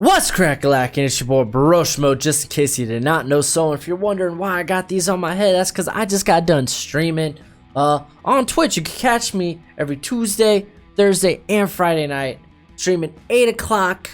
What's crack-a-lackin'? It's your boy Broshmo, just in case you did not know. So if you're wondering why I got these on my head, that's because I just got done streaming on Twitch. You can catch me every Tuesday, Thursday, and Friday night, streaming 8 o'clock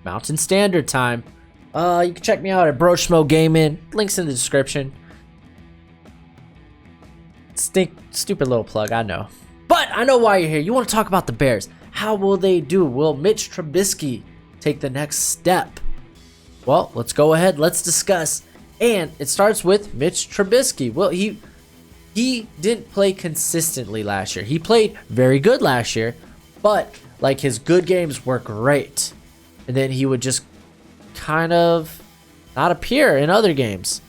Mountain Standard Time. You can check me out at Broshmo Gaming. Links in the description. Stupid little plug, I know. But I know why you're here. You want to talk about the Bears. How will they do? Will Mitch Trubisky take the next step? Well, let's go ahead, let's discuss. And it starts with Mitch Trubisky. Well, he didn't play consistently last year. He played very good last year, but like his good games were great, and then he would just kind of not appear in other games.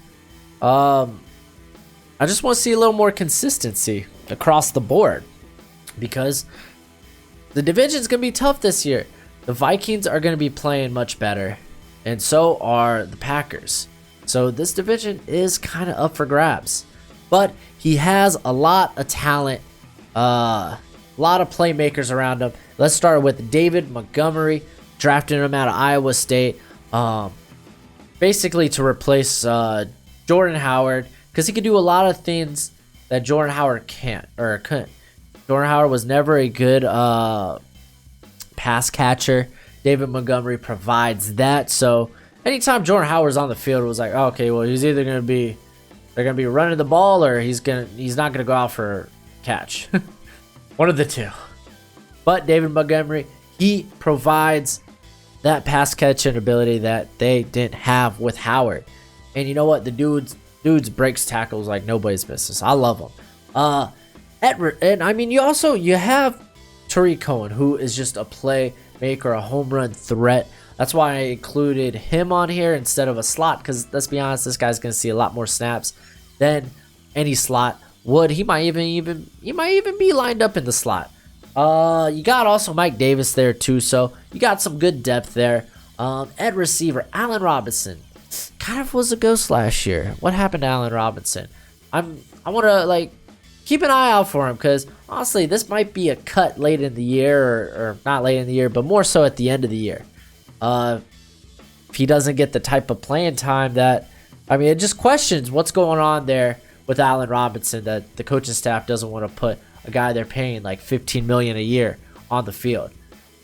I just want to see a little more consistency across the board, because the division's gonna be tough this year. The Vikings are going to be playing much better, and so are the Packers. So this division is kind of up for grabs. But he has a lot of talent, a lot of playmakers around him. Let's start with David Montgomery, drafting him out of Iowa State, basically to replace Jordan Howard, because he could do a lot of things that Jordan Howard can't or couldn't. Jordan Howard was never a good pass catcher. David Montgomery provides that. So anytime Jordan Howard's on the field, it was like, oh, okay, well, he's either they're gonna be running the ball, or he's not gonna go out for catch. One of the two. But David Montgomery, he provides that pass catching ability that they didn't have with Howard. And you know what? The dudes breaks tackles like nobody's business. I love him. And I mean, you have Tariq Cohen, who is just a playmaker, a home run threat. That's why I included him on here instead of a slot, because let's be honest, this guy's going to see a lot more snaps than any slot would. He might even be lined up in the slot. You got also Mike Davis there too, so you got some good depth there. At receiver, Allen Robinson kind of was a ghost last year. What happened to Allen Robinson? I want to keep an eye out for him, because honestly, this might be a cut late in the year, or not late in the year, but more so at the end of the year. If he doesn't get the type of playing time that, it just questions what's going on there with Allen Robinson, that the coaching staff doesn't want to put a guy they're paying like $15 million a year on the field.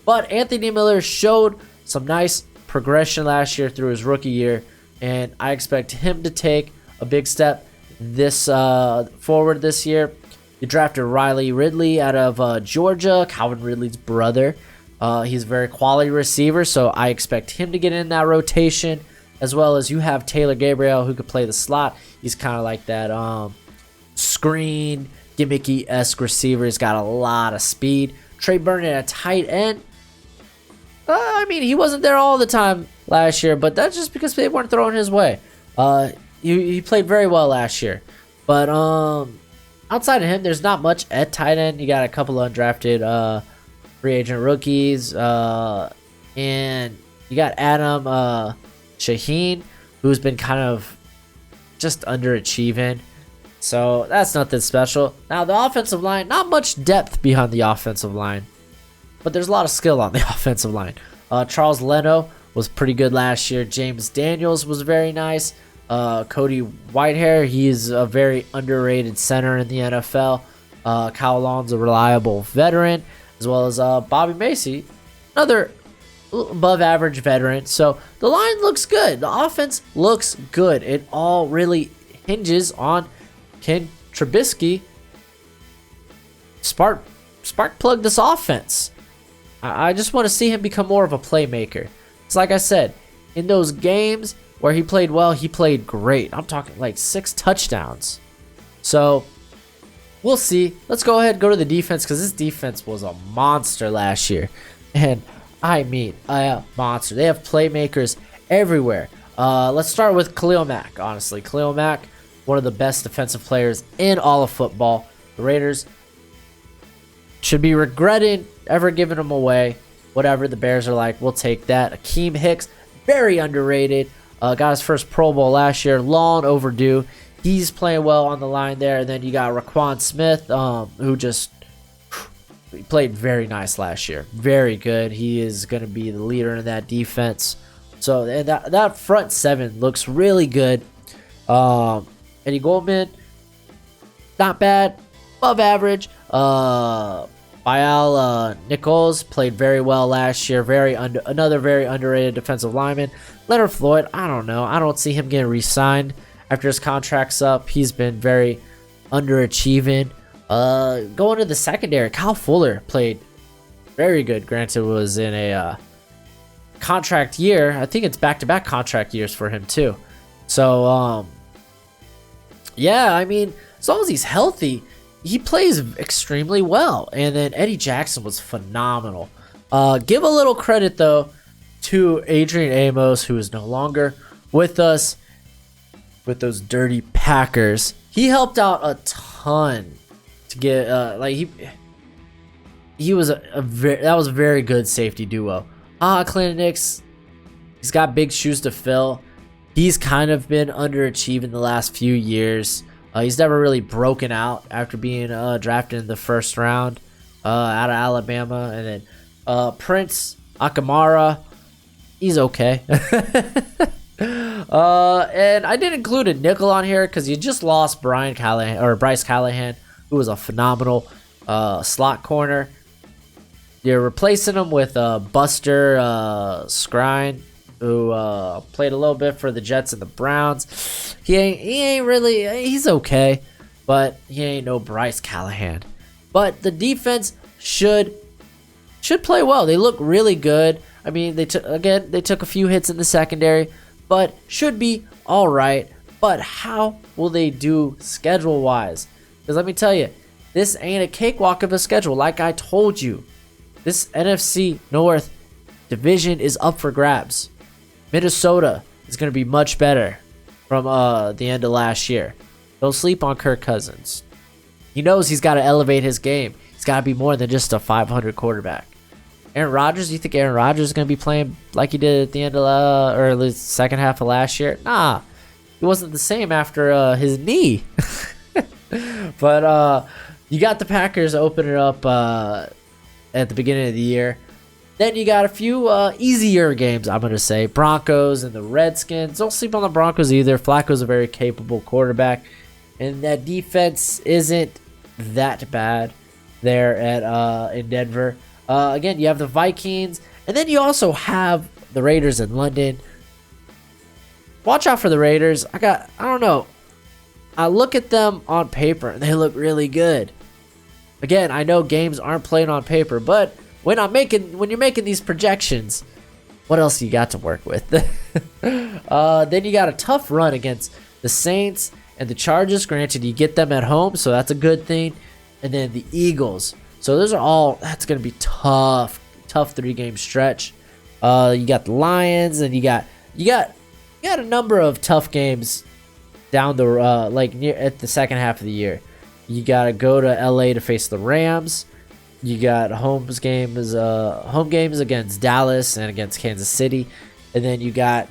But Anthony Miller showed some nice progression last year through his rookie year, and I expect him to take a big step this forward this year. You drafted Riley Ridley out of Georgia, Calvin Ridley's brother. He's a very quality receiver, so I expect him to get in that rotation, as well as you have Taylor Gabriel, who could play the slot. He's kind of like that screen gimmicky-esque receiver. He's got a lot of speed. Trey Burton at a tight end. He wasn't there all the time last year, but that's just because they weren't throwing his way. He played very well last year. But outside of him, there's not much at tight end. You got a couple of undrafted free agent rookies. And you got Adam Shaheen, who's been kind of just underachieving. So that's nothing special. Now, the offensive line, not much depth behind the offensive line, but there's a lot of skill on the offensive line. Charles Leno was pretty good last year. James Daniels was very nice. Cody Whitehair, he's a very underrated center in the NFL. Kyle Long's a reliable veteran, as well as Bobby Macy, another above average veteran. So the line looks good. The offense looks good. It all really hinges on, can Trubisky spark plug this offense? I just want to see him become more of a playmaker. It's like I said, in those games where he played well, he played great. I'm talking like 6 touchdowns. So we'll see. Let's go ahead and go to the defense, because this defense was a monster last year. And a monster. They have playmakers everywhere. Let's start with Khalil Mack. Honestly, Khalil Mack, one of the best defensive players in all of football. The Raiders should be regretting ever giving him away. Whatever, the Bears are like, we'll take that. Akeem Hicks, very underrated. Got his first Pro Bowl last year, long overdue. He's playing well on the line there. And then you got Raquan Smith, who just He played very nice last year. Very good. He is going to be the leader in that defense. So and that front seven looks really good. Eddie Goldman, not bad, above average. Bayal Nichols played very well last year. Another very underrated defensive lineman. Leonard Floyd, I don't know. I don't see him getting re-signed after his contract's up. He's been very underachieving. Going to the secondary, Kyle Fuller played very good. Granted, it was in a contract year. I think it's back-to-back contract years for him too. So, yeah, I mean, as long as he's healthy, he plays extremely well. And then Eddie Jackson was phenomenal. Give a little credit, though, to Adrian Amos, who is no longer with us with those dirty Packers. He helped out a ton to get, he was that was a very good safety duo. Clinton Nix, he's got big shoes to fill. He's kind of been underachieving the last few years. He's never really broken out after being drafted in the first round out of Alabama. And then Prince Akamara, he's okay. And I didn't include a nickel on here because you just lost Bryce Callahan, who was a phenomenal slot corner. You're replacing him with Buster Skrine, who played a little bit for the Jets and the Browns. He ain't really, he's okay, but he ain't no Bryce Callahan. But the defense should play well. They look really good. I mean, they took a few hits in the secondary, but should be all right. But how will they do schedule-wise? Because let me tell you, this ain't a cakewalk of a schedule. Like I told you, this NFC North division is up for grabs. Minnesota is going to be much better from the end of last year. Don't sleep on Kirk Cousins. He knows he's got to elevate his game. He's got to be more than just a 500 quarterback. Aaron Rodgers, you think Aaron Rodgers is going to be playing like he did at the end of or the second half of last year? Nah, he wasn't the same after his knee. But you got the Packers opening up at the beginning of the year. Then you got a few easier games, I'm going to say. Broncos and the Redskins. Don't sleep on the Broncos either. Flacco's a very capable quarterback. And that defense isn't that bad there in Denver. Again, you have the Vikings. And then you also have the Raiders in London. Watch out for the Raiders. I don't know. I look at them on paper, and they look really good. Again, I know games aren't played on paper, but when you're making these projections, what else you got to work with? Then you got a tough run against the Saints and the Chargers. Granted, you get them at home, so that's a good thing. And then the Eagles. So that's going to be tough 3-game stretch. You got the Lions, and you got a number of tough games down the at the second half of the year. You got to go to LA to face the Rams. You got home games against Dallas and against Kansas City. And then you got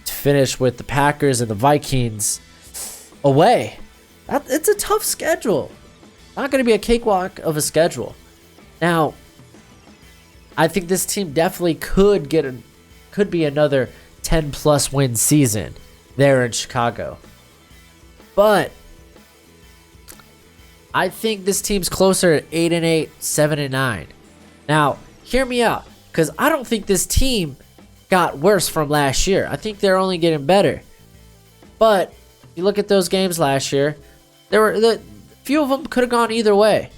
to finish with the Packers and the Vikings away. It's a tough schedule. Not going to be a cakewalk of a schedule. Now, I think this team definitely could be another 10+ win season there in Chicago. But I think this team's closer to 8-8, 7-9. Now, hear me out, because I don't think this team got worse from last year. I think they're only getting better. But you look at those games last year, a few of them could have gone either way.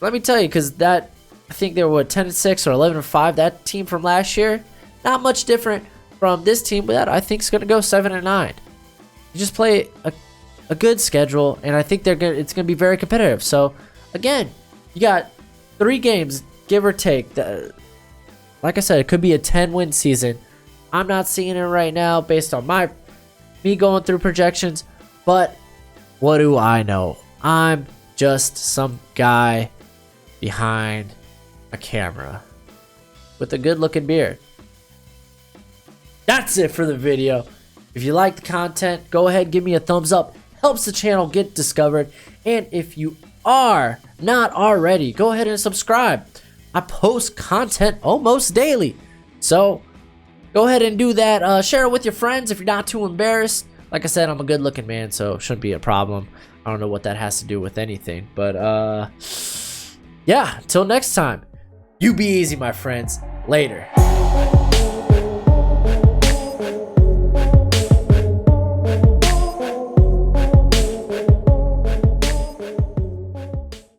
Let me tell you, because I think they were 10-6 or 11-5. That team from last year, not much different from this team, but that I think is going to go 7-9. You just play a good schedule, and I think it's going to be very competitive. So, again, you got 3 games, give or take. Like I said, it could be a 10-win season. I'm not seeing it right now based on me going through projections, but what do I know? I'm just some guy behind a camera with a good-looking beard. That's it for the video. If you like the content, go ahead, give me a thumbs up. Helps the channel get discovered. And if you are not already, go ahead and subscribe. I post content almost daily, so go ahead and do that. Share it with your friends if you're not too embarrassed. Like I said, I'm a good looking man, so it shouldn't be a problem. I don't know what that has to do with anything, but yeah, till next time, you be easy, my friends. Later.